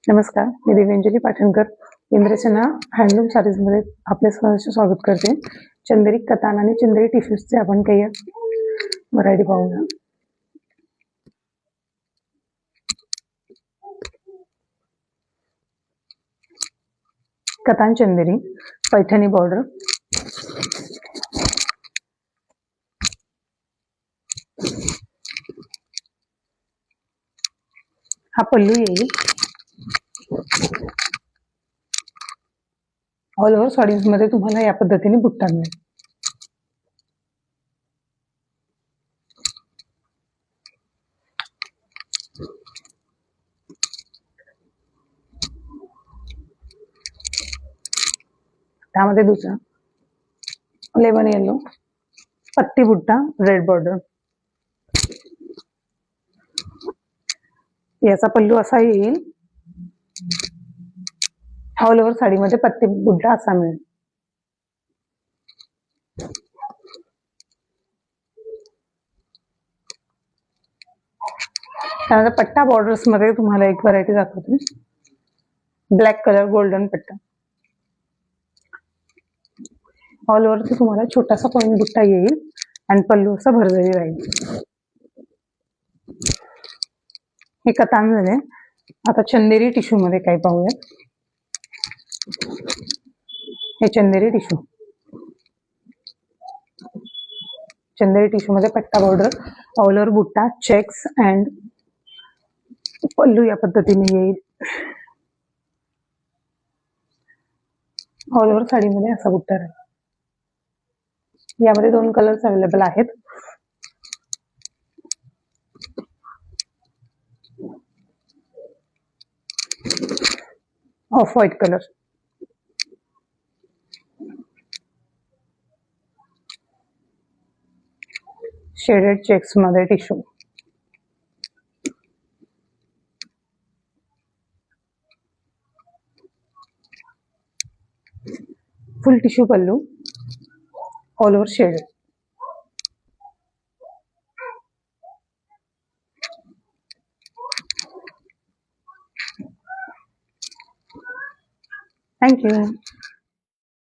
नमस्कार, मी देवांजली पाटणकर इंद्रसेना हँडलूम सारीजमध्ये आपले सहर्ष स्वागत करते. चंदेरी कतान आणि चंदेरी टिश्यूजचे आपण काही व्हरायटी पाहूया. कतान चंदेरी पैठणी बॉर्डर, हा पल्लू येईल. ऑल ओव्हर साडीज मध्ये तुम्हाला या पद्धतीने बुट्टा मिळेल. त्यामध्ये दुसरा लेमन येलो पट्टी बुट्टा रेड बॉर्डर. याचा पल्लू असा येईल. ऑल ओव्हर साडीमध्ये पट्टी बुट्टा असा मिळेल. त्यानंतर पट्टा बॉर्डर्स मध्ये तुम्हाला एक व्हरायटी दाखवते. ब्लॅक कलर गोल्डन पट्टा. ऑल ओव्हर तुम्हाला छोटासा पॉइंट बुट्टा येईल आणि पल्लू असा भरलेली राहील. हे कतान झाले. आता चंदेरी टिश्यू मध्ये काय पाहूयात. हे चंदेरी टिश्यू. चंदेरी टिश्यू मध्ये पट्टा बॉर्डर, ऑल ओव्हर बुट्टा, चेक्स अँड पल्लू या पद्धतीने येईल. ऑल ओव्हर साडीमध्ये असा बुट्टा राहील. यामध्ये 2 कलर्स अवेलेबल आहेत. Off white colour, shaded checks मध्ये tissue, full tissue pallu, all over shaded. Thank you.